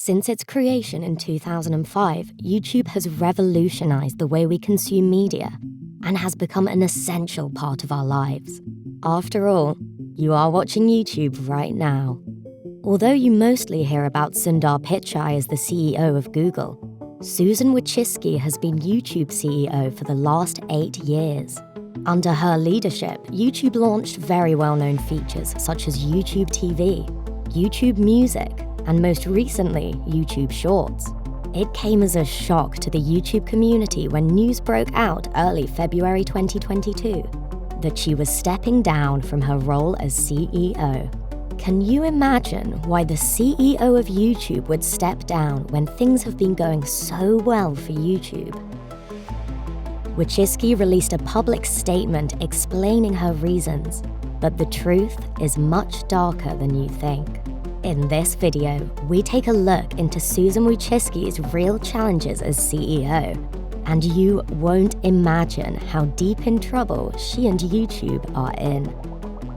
Since its creation in 2005, YouTube has revolutionized the way we consume media and has become an essential part of our lives. After all, you are watching YouTube right now. Although you mostly hear about Sundar Pichai as the CEO of Google, Susan Wocjcicki has been YouTube CEO for the last 8 years. Under her leadership, YouTube launched very well-known features such as YouTube TV, YouTube Music, and most recently, YouTube Shorts. It came as a shock to the YouTube community when news broke out early February 2022 that she was stepping down from her role as CEO. Can you imagine why the CEO of YouTube would step down when things have been going so well for YouTube? Wocjcicki released a public statement explaining her reasons, but the truth is much darker than you think. In this video, we take a look into Susan Wocjcicki's real challenges as CEO, and you won't imagine how deep in trouble she and YouTube are in.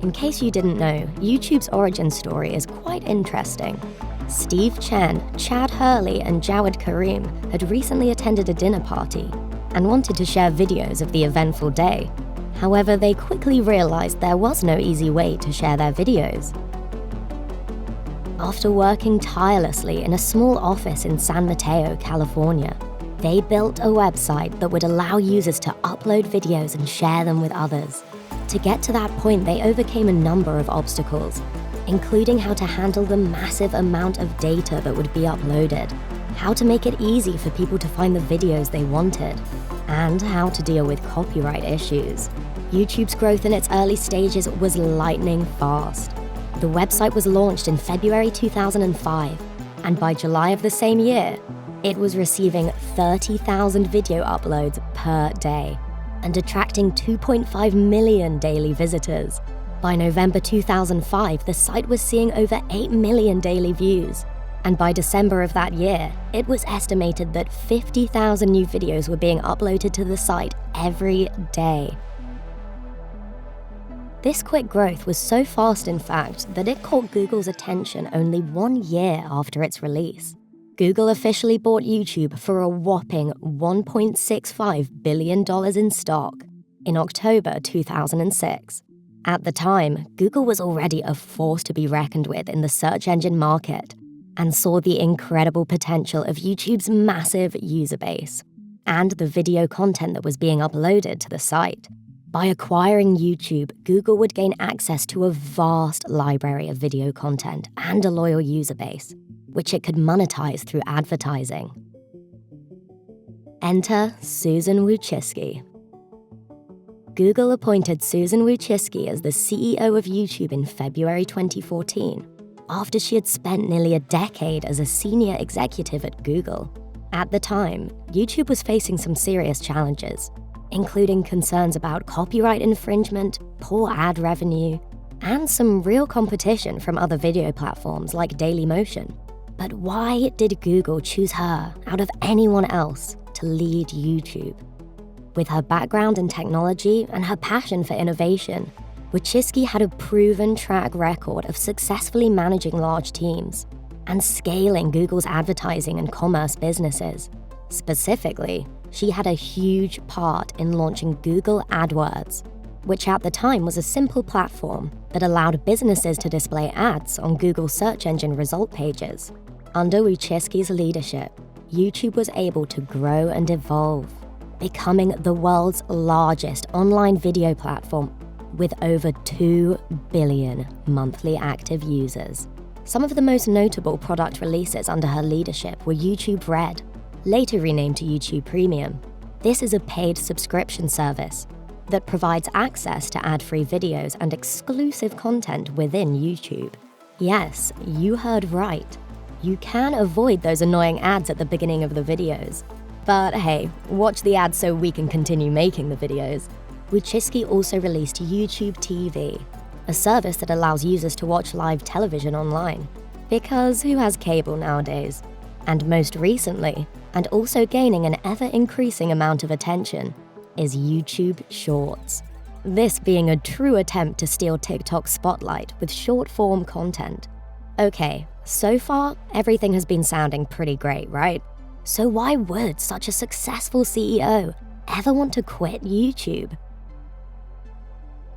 In case you didn't know, YouTube's origin story is quite interesting. Steve Chen, Chad Hurley, and Jawed Karim had recently attended a dinner party and wanted to share videos of the eventful day. However, they quickly realized there was no easy way to share their videos. After working tirelessly in a small office in San Mateo, California, they built a website that would allow users to upload videos and share them with others. To get to that point, they overcame a number of obstacles, including how to handle the massive amount of data that would be uploaded, how to make it easy for people to find the videos they wanted, and how to deal with copyright issues. YouTube's growth in its early stages was lightning fast. The website was launched in February 2005, and by July of the same year, it was receiving 30,000 video uploads per day and attracting 2.5 million daily visitors. By November 2005, the site was seeing over 8 million daily views, and by December of that year, it was estimated that 50,000 new videos were being uploaded to the site every day. This quick growth was so fast, in fact, that it caught Google's attention only 1 year after its release. Google officially bought YouTube for a whopping $1.65 billion in stock in October 2006. At the time, Google was already a force to be reckoned with in the search engine market and saw the incredible potential of YouTube's massive user base and the video content that was being uploaded to the site. By acquiring YouTube, Google would gain access to a vast library of video content and a loyal user base, which it could monetize through advertising. Enter Susan Wocjcicki. Google appointed Susan Wocjcicki as the CEO of YouTube in February 2014, after she had spent nearly a decade as a senior executive at Google. At the time, YouTube was facing some serious challenges, including concerns about copyright infringement, poor ad revenue, and some real competition from other video platforms like Dailymotion. But why did Google choose her out of anyone else to lead YouTube? With her background in technology and her passion for innovation, Wocjcicki had a proven track record of successfully managing large teams and scaling Google's advertising and commerce businesses. Specifically, she had a huge part in launching Google AdWords, which at the time was a simple platform that allowed businesses to display ads on Google search engine result pages. Under Wocjcicki's leadership, YouTube was able to grow and evolve, becoming the world's largest online video platform with over 2 billion monthly active users. Some of the most notable product releases under her leadership were YouTube Red, later renamed to YouTube Premium. This is a paid subscription service that provides access to ad-free videos and exclusive content within YouTube. Yes, you heard right. You can avoid those annoying ads at the beginning of the videos. But hey, watch the ads so we can continue making the videos. Wocjcicki also released YouTube TV, a service that allows users to watch live television online. Because who has cable nowadays? And most recently, and also gaining an ever-increasing amount of attention, is YouTube Shorts. This being a true attempt to steal TikTok's spotlight with short-form content. Okay, So far, everything has been sounding pretty great, right? So why would such a successful CEO ever want to quit YouTube?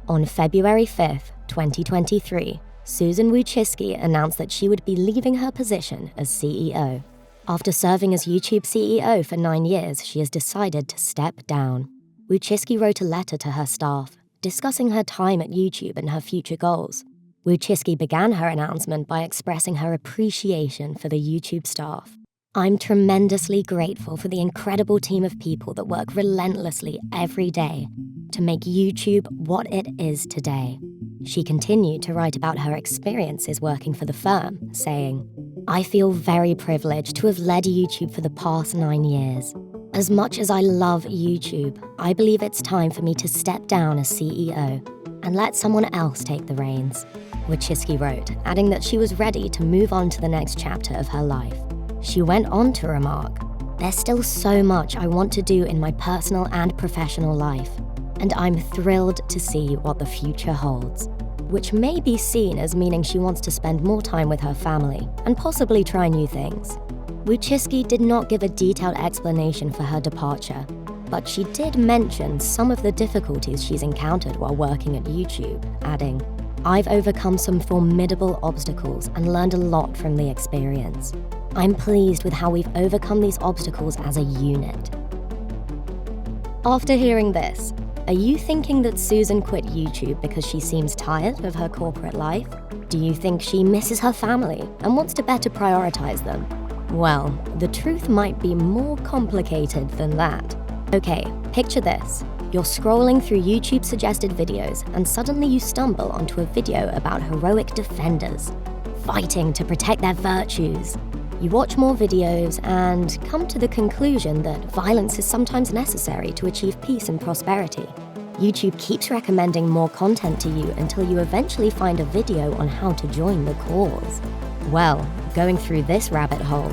On February 5th, 2023, Susan Wocjcicki announced that she would be leaving her position as CEO. After serving as YouTube CEO for 9 years, she has decided to step down. Wocjcicki wrote a letter to her staff, discussing her time at YouTube and her future goals. Wocjcicki began her announcement by expressing her appreciation for the YouTube staff. "I'm tremendously grateful for the incredible team of people that work relentlessly every day to make YouTube what it is today." She continued to write about her experiences working for the firm, saying, "I feel very privileged to have led YouTube for the past 9 years. As much as I love YouTube, I believe it's time for me to step down as CEO and let someone else take the reins," Wocjcicki wrote, adding that she was ready to move on to the next chapter of her life. She went on to remark, "There's still so much I want to do in my personal and professional life, and I'm thrilled to see what the future holds," which may be seen as meaning she wants to spend more time with her family and possibly try new things. Wocjcicki did not give a detailed explanation for her departure, but she did mention some of the difficulties she's encountered while working at YouTube, adding, "I've overcome some formidable obstacles and learned a lot from the experience. I'm pleased with how we've overcome these obstacles as a unit." After hearing this, are you thinking that Susan quit YouTube because she seems tired of her corporate life? Do you think she misses her family and wants to better prioritize them? Well, the truth might be more complicated than that. Okay, picture this. You're scrolling through YouTube suggested videos and suddenly you stumble onto a video about heroic defenders fighting to protect their virtues. You watch more videos and come to the conclusion that violence is sometimes necessary to achieve peace and prosperity. YouTube keeps recommending more content to you until you eventually find a video on how to join the cause. Well, going through this rabbit hole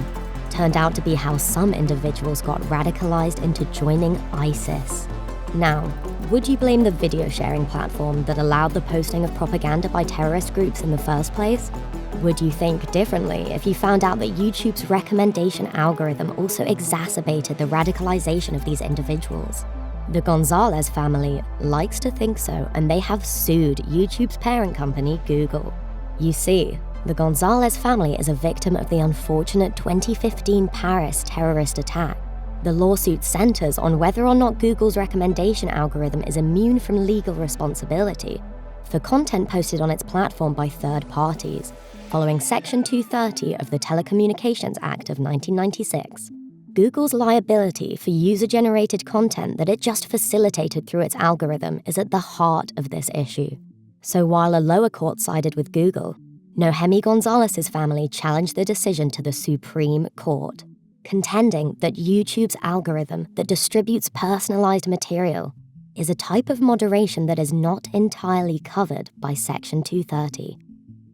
turned out to be how some individuals got radicalized into joining ISIS. Now, would you blame the video sharing platform that allowed the posting of propaganda by terrorist groups in the first place? Would you think differently if you found out that YouTube's recommendation algorithm also exacerbated the radicalization of these individuals? The Gonzalez family likes to think so, and they have sued YouTube's parent company, Google. You see, the Gonzalez family is a victim of the unfortunate 2015 Paris terrorist attack. The lawsuit centers on whether or not Google's recommendation algorithm is immune from legal responsibility for content posted on its platform by third parties, following Section 230 of the Telecommunications Act of 1996. Google's liability for user-generated content that it just facilitated through its algorithm is at the heart of this issue. So while a lower court sided with Google, Nohemi Gonzalez's family challenged the decision to the Supreme Court, contending that YouTube's algorithm that distributes personalized material is a type of moderation that is not entirely covered by Section 230.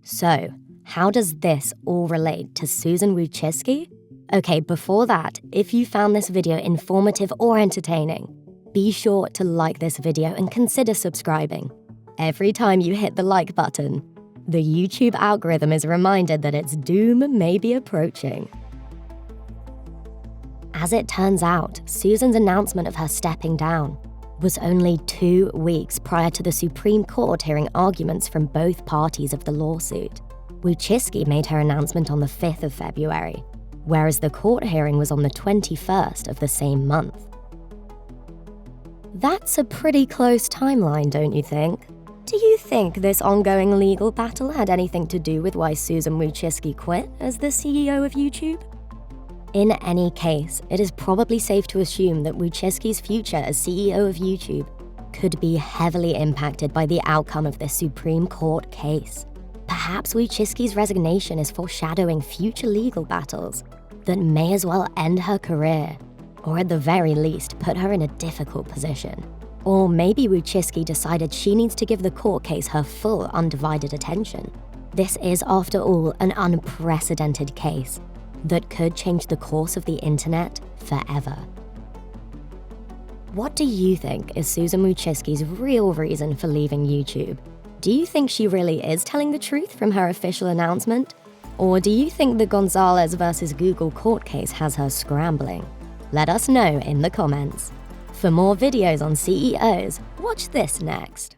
So, how does this all relate to Susan Wocjcicki? Okay, before that, if you found this video informative or entertaining, be sure to like this video and consider subscribing. Every time you hit the like button, the YouTube algorithm is reminded that its doom may be approaching. As it turns out, Susan's announcement of her stepping down was only 2 weeks prior to the Supreme Court hearing arguments from both parties of the lawsuit. Wocjcicki made her announcement on the 5th of February, whereas the court hearing was on the 21st of the same month. That's a pretty close timeline, don't you think? Do you think this ongoing legal battle had anything to do with why Susan Wocjcicki quit as the CEO of YouTube? In any case, it is probably safe to assume that Wocjcicki's future as CEO of YouTube could be heavily impacted by the outcome of this Supreme Court case. Perhaps Wocjcicki's resignation is foreshadowing future legal battles that may as well end her career, or at the very least put her in a difficult position. Or maybe Wocjcicki decided she needs to give the court case her full undivided attention. This is, after all, an unprecedented case that could change the course of the internet forever. What do you think is Susan Wocjcicki's real reason for leaving YouTube? Do you think she really is telling the truth from her official announcement? Or do you think the Gonzalez versus Google court case has her scrambling? Let us know in the comments. For more videos on CEOs, watch this next.